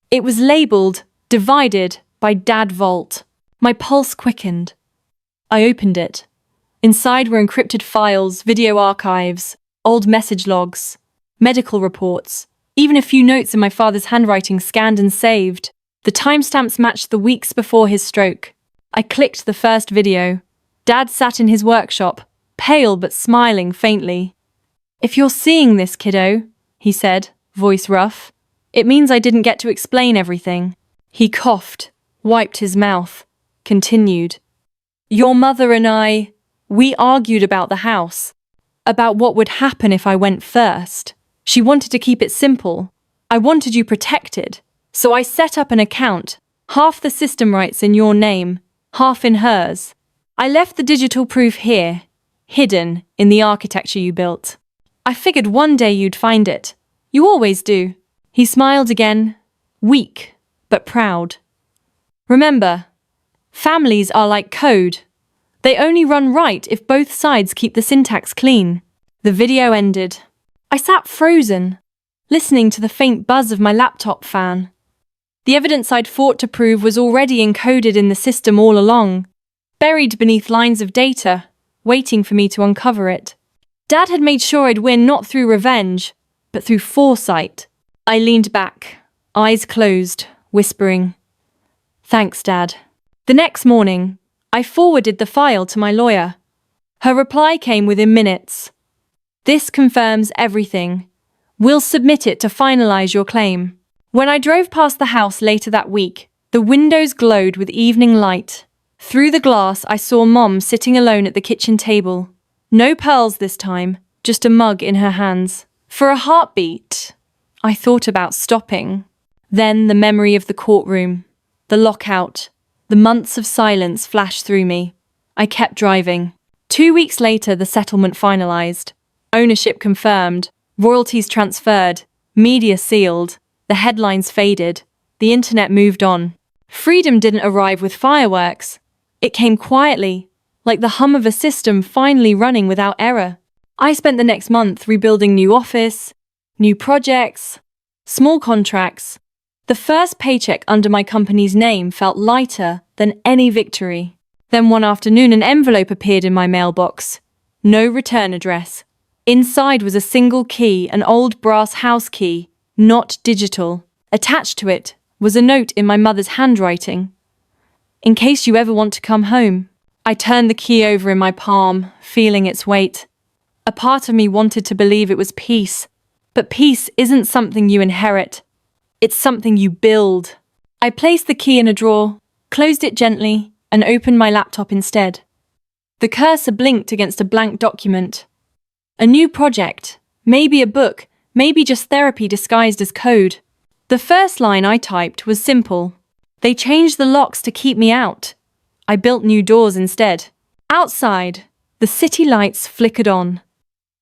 It was labeled Divided by Dad Vault. My pulse quickened. I opened it. Inside were encrypted files, video archives, old message logs, medical reports, even a few notes in my father's handwriting scanned and saved. The timestamps matched the weeks before his stroke. I clicked the first video. Dad sat in his workshop, pale but smiling faintly. "If you're seeing this, kiddo," he said, voice rough, "it means I didn't get to explain everything." He coughed, wiped his mouth, continued. "Your mother and we argued about the house, about what would happen if I went first. She wanted to keep it simple. I wanted you protected, so I set up an account, half the system rights in your name, half in hers. I left the digital proof here, hidden in the architecture you built. I figured one day you'd find it. You always do." He smiled again, weak but proud. "Remember, families are like code. They only run right if both sides keep the syntax clean." The video ended. I sat frozen, listening to the faint buzz of my laptop fan. The evidence I'd fought to prove was already encoded in the system all along, buried beneath lines of data, waiting for me to uncover it. Dad had made sure I'd win not through revenge, but through foresight. I leaned back, eyes closed, whispering, "Thanks, Dad." The next morning, I forwarded the file to my lawyer. Her reply came within minutes. "This confirms everything. We'll submit it to finalize your claim." When I drove past the house later that week, the windows glowed with evening light. Through the glass, I saw Mom sitting alone at the kitchen table. No pearls this time, just a mug in her hands. For a heartbeat, I thought about stopping. Then the memory of the courtroom, the lockout, the months of silence flashed through me. I kept driving. 2 weeks later, the settlement finalized. Ownership confirmed, royalties transferred, media sealed, the headlines faded, the internet moved on. Freedom didn't arrive with fireworks. It came quietly, like the hum of a system finally running without error. I spent the next month rebuilding new office, new projects, small contracts. The first paycheck under my company's name felt lighter than any victory. Then one afternoon, an envelope appeared in my mailbox. No return address. Inside was a single key, an old brass house key, not digital. Attached to it was a note in my mother's handwriting. "In case you ever want to come home." I turned the key over in my palm, feeling its weight. A part of me wanted to believe it was peace, but peace isn't something you inherit. It's something you build. I placed the key in a drawer, closed it gently, and opened my laptop instead. The cursor blinked against a blank document. A new project, maybe a book, maybe just therapy disguised as code. The first line I typed was simple. They changed the locks to keep me out. I built new doors instead. Outside, the city lights flickered on.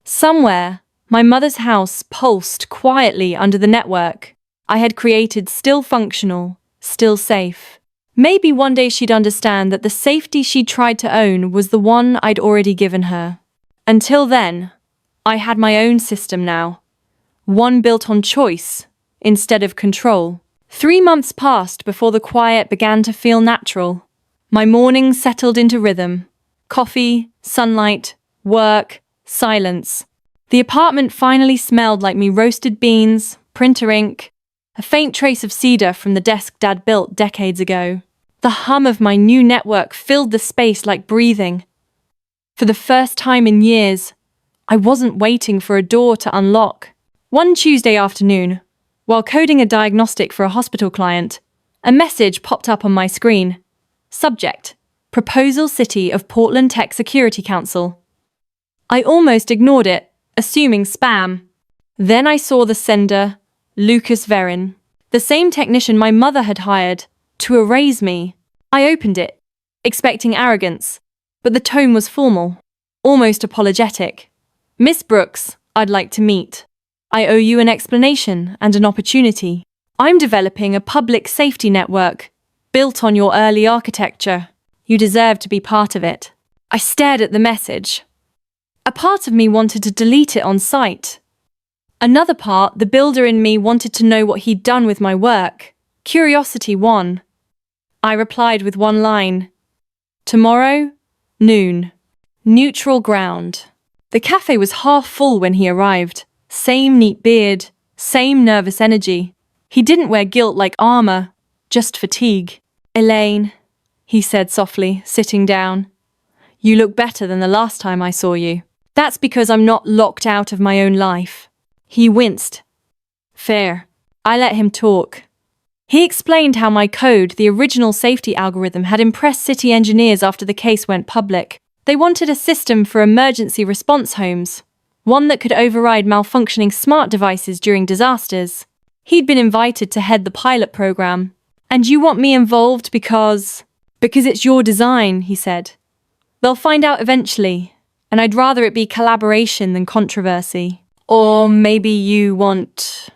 Somewhere, my mother's house pulsed quietly under the network I had created, still functional, still safe. Maybe one day she'd understand that the safety she'd tried to own was the one I'd already given her. Until then, I had my own system now. One built on choice instead of control. 3 months passed before the quiet began to feel natural. My mornings settled into rhythm. Coffee, sunlight, work, silence. The apartment finally smelled like me roasted beans, printer ink, a faint trace of cedar from the desk Dad built decades ago. The hum of my new network filled the space like breathing. For the first time in years, I wasn't waiting for a door to unlock. One Tuesday afternoon, while coding a diagnostic for a hospital client, a message popped up on my screen. Subject: Proposal City of Portland Tech Security Council. I almost ignored it, assuming spam. Then I saw the sender, Lucas Verin, the same technician my mother had hired to erase me. I opened it, expecting arrogance, but the tone was formal, almost apologetic. "Miss Brooks, I'd like to meet. I owe you an explanation and an opportunity. I'm developing a public safety network built on your early architecture. You deserve to be part of it." I stared at the message. A part of me wanted to delete it on sight. Another part, the builder in me, wanted to know what he'd done with my work. Curiosity won. I replied with one line. "Tomorrow, noon. Neutral ground." The cafe was half full when he arrived. Same neat beard, same nervous energy. He didn't wear guilt like armor, just fatigue. "Elaine," he said softly, sitting down. You look better than the last time I saw you. That's because I'm not locked out of my own life. He winced. Fair. I let him talk. He explained how my code, the original safety algorithm, had impressed city engineers after the case went public. They wanted a system for emergency response homes, one that could override malfunctioning smart devices during disasters. He'd been invited to head the pilot program. And you want me involved because it's your design, he said. They'll find out eventually, and I'd rather it be collaboration than controversy. Or maybe you want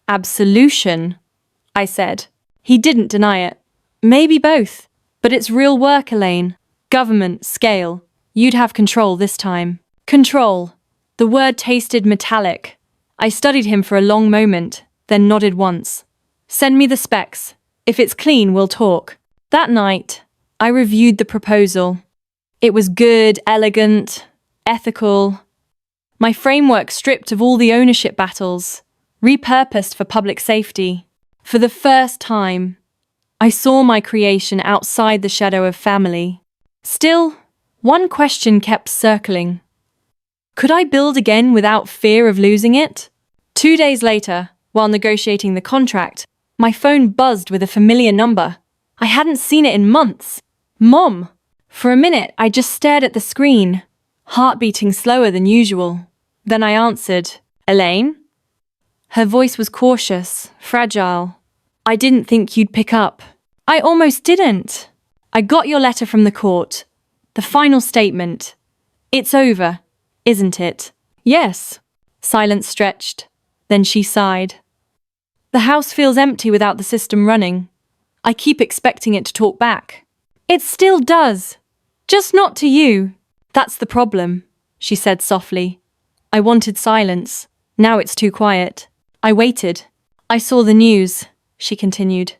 absolution, I said. He didn't deny it. Maybe both. But it's real work, Elaine. Government, scale. You'd have control this time. Control. The word tasted metallic. I studied him for a long moment, then nodded once. Send me the specs. If it's clean, we'll talk. That night, I reviewed the proposal. It was good, elegant, ethical. My framework stripped of all the ownership battles, repurposed for public safety. For the first time, I saw my creation outside the shadow of family. Still, one question kept circling. Could I build again without fear of losing it? 2 days later, while negotiating the contract, my phone buzzed with a familiar number. I hadn't seen it in months. Mom! For a minute, I just stared at the screen, heart beating slower than usual. Then I answered, Elaine? Her voice was cautious, fragile. I didn't think you'd pick up. I almost didn't. I got your letter from the court. The final statement. It's over, isn't it? Yes. Silence stretched. Then she sighed. The house feels empty without the system running. I keep expecting it to talk back. It still does. Just not to you. That's the problem, she said softly. I wanted silence. Now it's too quiet. I waited. I saw the news, she continued.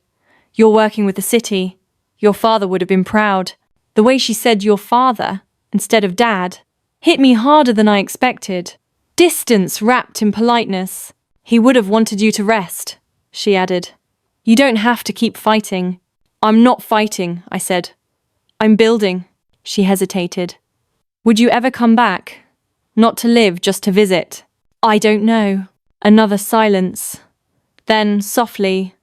You're working with the city. Your father would have been proud. The way she said your father, instead of dad, hit me harder than I expected. Distance wrapped in politeness. He would have wanted you to rest, she added. You don't have to keep fighting. I'm not fighting, I said. I'm building, she hesitated. Would you ever come back? Not to live, just to visit. I don't know. Another silence. Then, softly,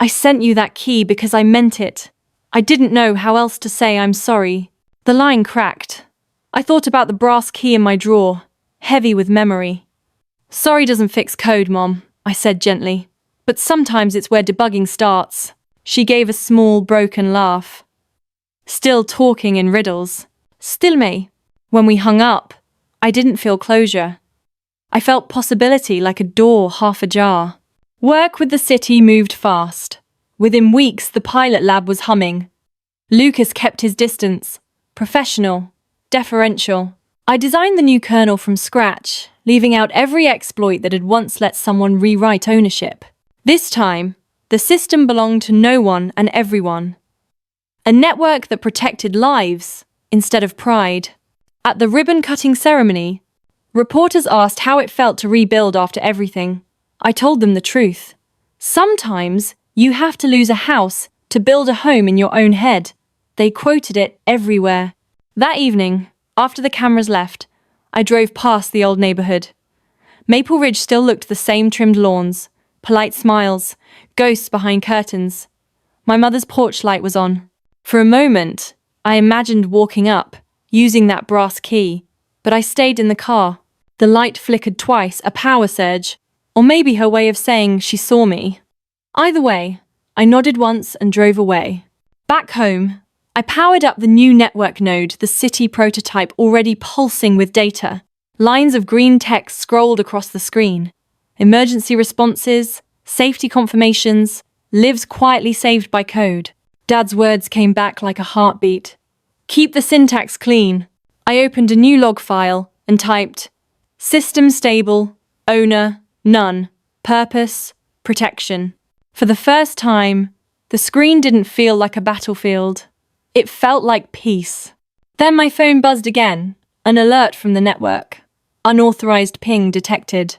I sent you that key because I meant it. I didn't know how else to say I'm sorry. The line cracked. I thought about the brass key in my drawer, heavy with memory. Sorry doesn't fix code, Mom, I said gently. But sometimes it's where debugging starts. She gave a small, broken laugh. Still talking in riddles. Still me. When we hung up, I didn't feel closure. I felt possibility like a door half ajar. Work with the city moved fast. Within weeks, the pilot lab was humming. Lucas kept his distance. Professional. Deferential. I designed the new kernel from scratch, leaving out every exploit that had once let someone rewrite ownership. This time, the system belonged to no one and everyone. A network that protected lives instead of pride. At the ribbon-cutting ceremony, reporters asked how it felt to rebuild after everything. I told them the truth. Sometimes you have to lose a house to build a home in your own head. They quoted it everywhere. That evening, after the cameras left, I drove past the old neighborhood. Maple Ridge still looked the same trimmed lawns, polite smiles, ghosts behind curtains. My mother's porch light was on. For a moment, I imagined walking up, using that brass key, but I stayed in the car. The light flickered twice, a power surge, or maybe her way of saying she saw me. Either way, I nodded once and drove away. Back home, I powered up the new network node, the city prototype already pulsing with data. Lines of green text scrolled across the screen. Emergency responses, safety confirmations, lives quietly saved by code. Dad's words came back like a heartbeat. Keep the syntax clean. I opened a new log file and typed, System stable, owner, none, purpose, protection. For the first time, the screen didn't feel like a battlefield. It felt like peace. Then my phone buzzed again, an alert from the network. Unauthorized ping detected.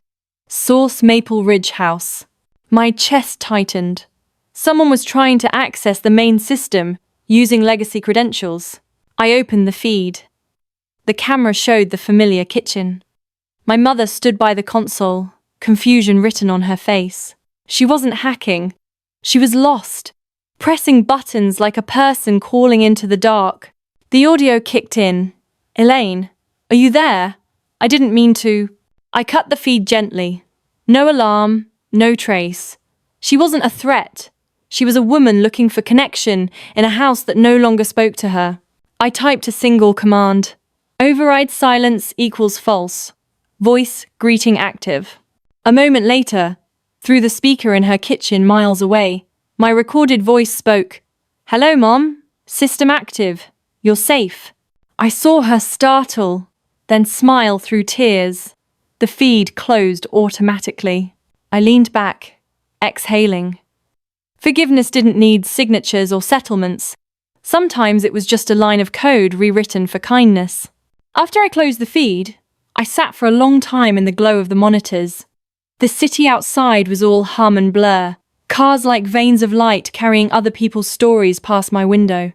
Source Maple Ridge House. My chest tightened. Someone was trying to access the main system using legacy credentials. I opened the feed. The camera showed the familiar kitchen. My mother stood by the console, confusion written on her face. She wasn't hacking. She was lost, pressing buttons like a person calling into the dark. The audio kicked in. "Elaine, are you there? I didn't mean to." I cut the feed gently. No alarm, no trace. She wasn't a threat. She was a woman looking for connection in a house that no longer spoke to her. I typed a single command. Override silence equals false. Voice greeting active. A moment later, through the speaker in her kitchen miles away, my recorded voice spoke. "Hello, Mom. System active. You're safe." I saw her startle, then smile through tears. The feed closed automatically. I leaned back, exhaling. Forgiveness didn't need signatures or settlements. Sometimes it was just a line of code rewritten for kindness. After I closed the feed, I sat for a long time in the glow of the monitors. The city outside was all hum and blur, cars like veins of light carrying other people's stories past my window.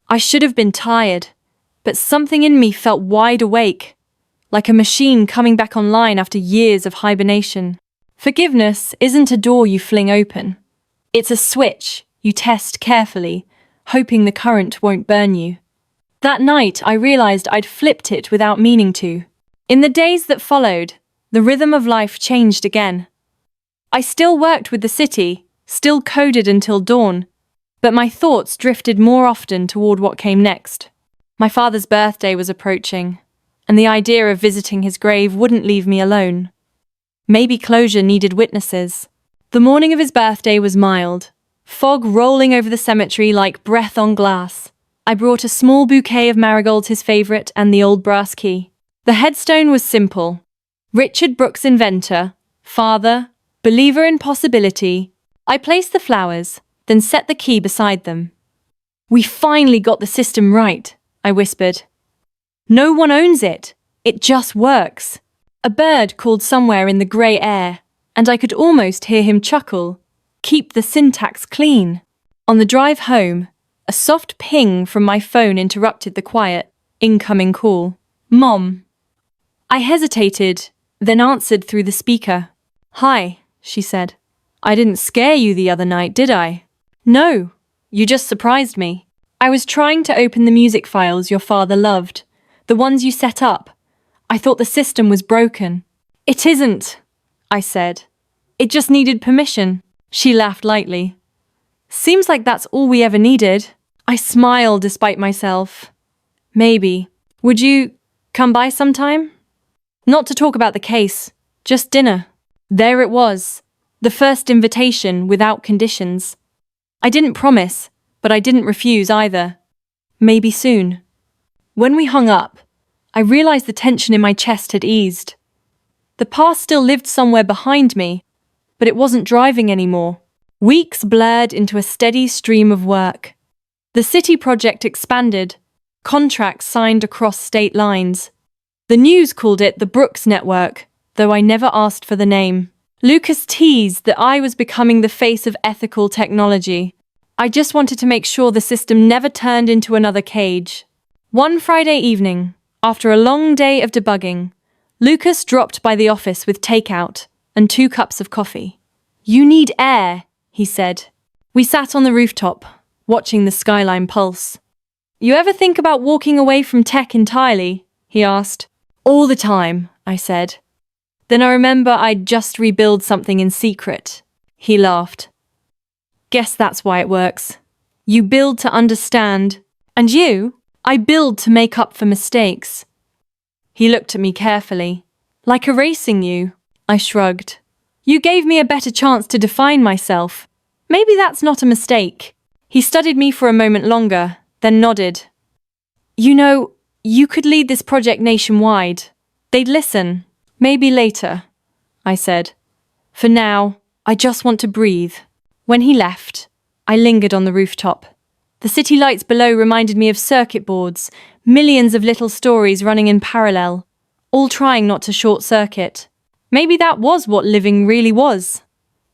I should have been tired, but something in me felt wide awake, like a machine coming back online after years of hibernation. Forgiveness isn't a door you fling open. It's a switch you test carefully, hoping the current won't burn you. That night, I realized I'd flipped it without meaning to. In the days that followed, the rhythm of life changed again. I still worked with the city, still coded until dawn, but my thoughts drifted more often toward what came next. My father's birthday was approaching, and the idea of visiting his grave wouldn't leave me alone. Maybe closure needed witnesses. The morning of his birthday was mild, fog rolling over the cemetery like breath on glass. I brought a small bouquet of marigolds, his favorite, and the old brass key. The headstone was simple. Richard Brooks, inventor, father, believer in possibility. I placed the flowers, then set the key beside them. "We finally got the system right," I whispered. "No one owns it. It just works." A bird called somewhere in the grey air, and I could almost hear him chuckle. "Keep the syntax clean." On the drive home, a soft ping from my phone interrupted the quiet, incoming call. "Mom." I hesitated, then answered through the speaker. "Hi," she said. "I didn't scare you the other night, did I?" "No, you just surprised me. I was trying to open the music files your father loved, the ones you set up. I thought the system was broken." "It isn't," I said. "It just needed permission." She laughed lightly. "Seems like that's all we ever needed." I smiled despite myself. "Maybe. Would you come by sometime?" Not to talk about the case, just dinner. There it was, the first invitation without conditions. I didn't promise, but I didn't refuse either. Maybe soon. When we hung up, I realized the tension in my chest had eased. The past still lived somewhere behind me, but it wasn't driving anymore. Weeks blurred into a steady stream of work. The city project expanded, contracts signed across state lines. The news called it the Brooks Network, though I never asked for the name. Lucas teased that I was becoming the face of ethical technology. I just wanted to make sure the system never turned into another cage. One Friday evening, after a long day of debugging, Lucas dropped by the office with takeout and 2 cups of coffee. "You need air," he said. We sat on the rooftop, watching the skyline pulse. "You ever think about walking away from tech entirely?" he asked. "All the time," I said. "Then I remember I'd just rebuild something in secret." He laughed. "Guess that's why it works. You build to understand. And you? I build to make up for mistakes." He looked at me carefully. "Like erasing you?" I shrugged. "You gave me a better chance to define myself. Maybe that's not a mistake." He studied me for a moment longer, then nodded. "You know, you could lead this project nationwide. They'd listen. Maybe later," I said. "For now, I just want to breathe." When he left, I lingered on the rooftop. The city lights below reminded me of circuit boards, millions of little stories running in parallel, all trying not to short-circuit. Maybe that was what living really was.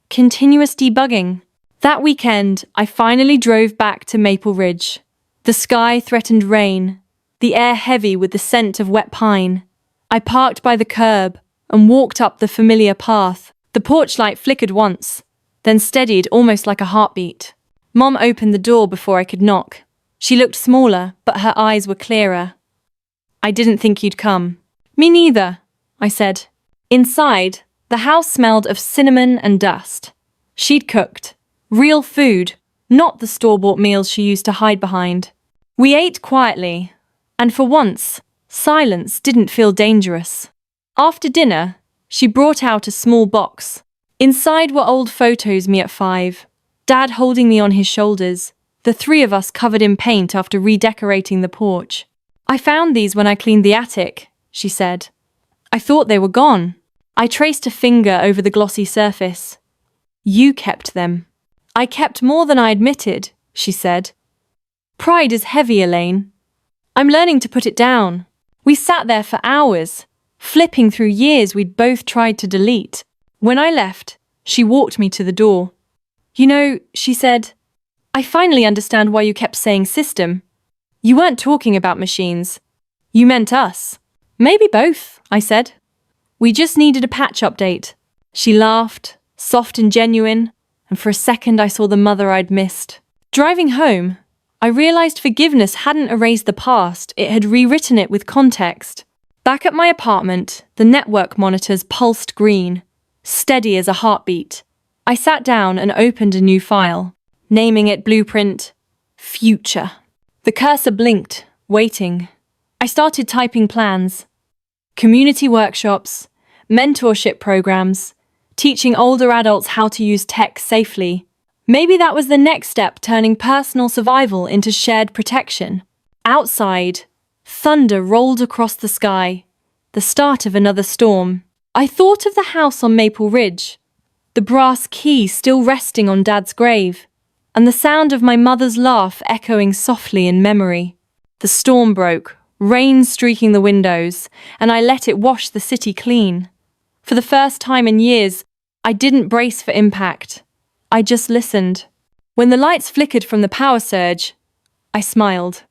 Continuous debugging. That weekend, I finally drove back to Maple Ridge. The sky threatened rain. the air heavy with the scent of wet pine. I parked by the curb and walked up the familiar path. The porch light flickered once, then steadied almost like a heartbeat. Mom opened the door before I could knock. She looked smaller, but her eyes were clearer. "I didn't think you'd come." "Me neither," I said. Inside, the house smelled of cinnamon and dust. She'd cooked. Real food, not the store-bought meals she used to hide behind. We ate quietly, and for once, silence didn't feel dangerous. After dinner, she brought out a small box. Inside were old photos me at 5, Dad holding me on his shoulders, the three of us covered in paint after redecorating the porch. "I found these when I cleaned the attic," she said. "I thought they were gone." I traced a finger over the glossy surface. "You kept them." "I kept more than I admitted," she said. "Pride is heavy, Elaine. I'm learning to put it down." We sat there for hours, flipping through years we'd both tried to delete. When I left, she walked me to the door. "You know," she said, "I finally understand why you kept saying system. You weren't talking about machines. You meant us." "Maybe both," I said. "We just needed a patch update." She laughed, soft and genuine, and for a second I saw the mother I'd missed. Driving home, I realized forgiveness hadn't erased the past, it had rewritten it with context. Back at my apartment, the network monitors pulsed green, steady as a heartbeat. I sat down and opened a new file, naming it Blueprint Future. The cursor blinked, waiting. I started typing plans. Community workshops, mentorship programs, teaching older adults how to use tech safely. Maybe that was the next step, turning personal survival into shared protection. Outside, thunder rolled across the sky, the start of another storm. I thought of the house on Maple Ridge, the brass key still resting on Dad's grave, and the sound of my mother's laugh echoing softly in memory. The storm broke, rain streaking the windows, and I let it wash the city clean. For the first time in years, I didn't brace for impact. I just listened. When the lights flickered from the power surge, I smiled.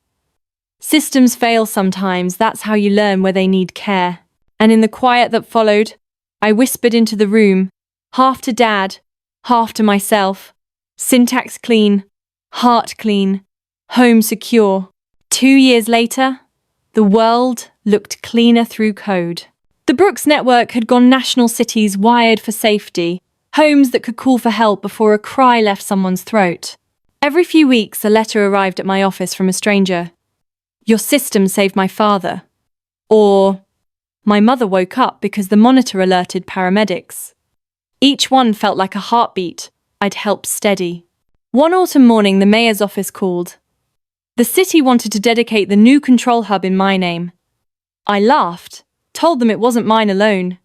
Systems fail sometimes, that's how you learn where they need care. And in the quiet that followed, I whispered into the room, half to Dad, half to myself. Syntax clean, heart clean, home secure. 2 years later, the world looked cleaner through code. The Brooks network had gone national, cities wired for safety, homes that could call for help before a cry left someone's throat. Every few weeks, a letter arrived at my office from a stranger. "Your system saved my father." Or, "My mother woke up because the monitor alerted paramedics." Each one felt like a heartbeat I'd helped steady. One autumn morning, the mayor's office called. The city wanted to dedicate the new control hub in my name. I laughed, told them it wasn't mine alone.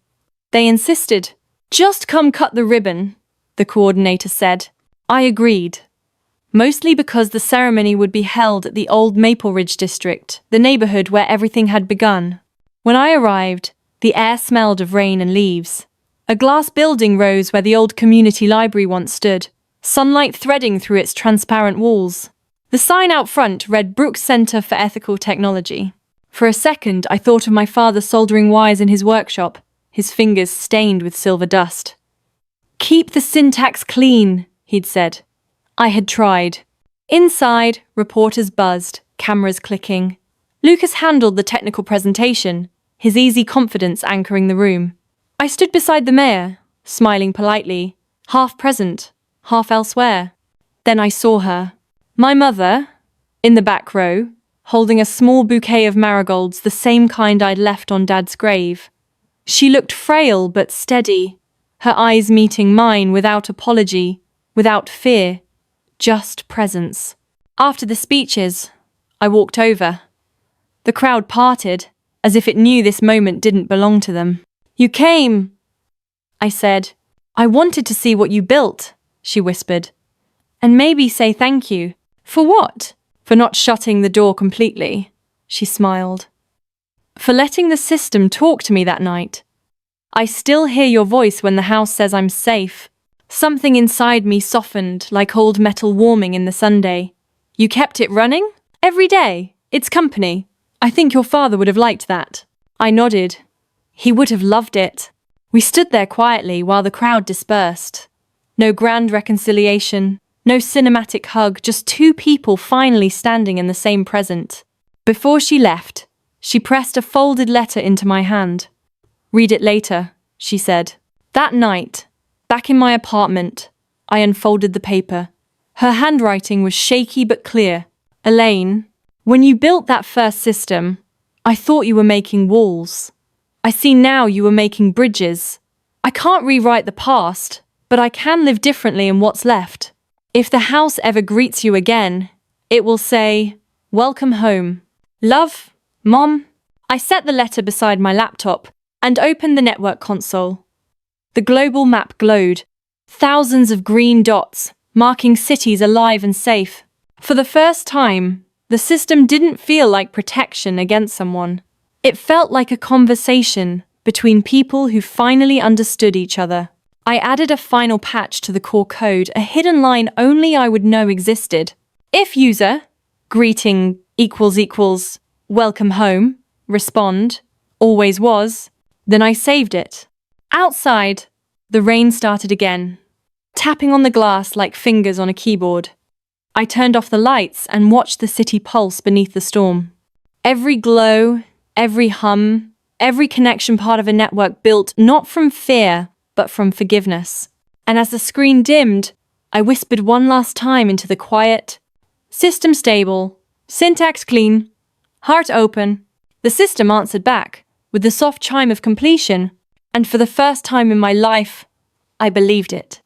They insisted. "Just come cut the ribbon," the coordinator said. I agreed. Mostly because the ceremony would be held at the old Maple Ridge district, the neighborhood where everything had begun. When I arrived, the air smelled of rain and leaves. A glass building rose where the old community library once stood, sunlight threading through its transparent walls. The sign out front read Brooks Center for Ethical Technology. For a second, I thought of my father soldering wires in his workshop, his fingers stained with silver dust. "Keep the syntax clean," he'd said. I had tried. Inside, reporters buzzed, cameras clicking. Lucas handled the technical presentation, his easy confidence anchoring the room. I stood beside the mayor, smiling politely, half present, half elsewhere. Then I saw her. My mother, in the back row, holding a small bouquet of marigolds, the same kind I'd left on Dad's grave. She looked frail but steady, her eyes meeting mine without apology, without fear, just presence. After the speeches, I walked over. The crowd parted, as if it knew this moment didn't belong to them. "You came," I said. "I wanted to see what you built," she whispered. "And maybe say thank you." "For what?" "For not shutting the door completely," she smiled. "For letting the system talk to me that night. I still hear your voice when the house says I'm safe." Something inside me softened, like old metal warming in the Sunday. "You kept it running? Every day? It's company." I think your father would have liked that. I nodded. He would have loved it. We stood there quietly while the crowd dispersed. No grand reconciliation, no cinematic hug, just two people finally standing in the same present. Before she left, she pressed a folded letter into my hand. "Read it later," she said. That night, back in my apartment, I unfolded the paper. Her handwriting was shaky but clear. "Elaine, when you built that first system, I thought you were making walls. I see now you were making bridges. I can't rewrite the past, but I can live differently in what's left. If the house ever greets you again, it will say, 'Welcome home. Love, Mom.'" I set the letter beside my laptop and opened the network console. The global map glowed, thousands of green dots marking cities alive and safe. For the first time, the system didn't feel like protection against someone. It felt like a conversation between people who finally understood each other. I added a final patch to the core code, a hidden line only I would know existed. If user, greeting == welcome home, respond, always was, then I saved it. Outside, the rain started again, tapping on the glass like fingers on a keyboard. I turned off the lights and watched the city pulse beneath the storm. Every glow, every hum, every connection part of a network built not from fear, but from forgiveness. And as the screen dimmed, I whispered one last time into the quiet, "System stable, syntax clean, heart open." The system answered back with the soft chime of completion, and for the first time in my life, I believed it.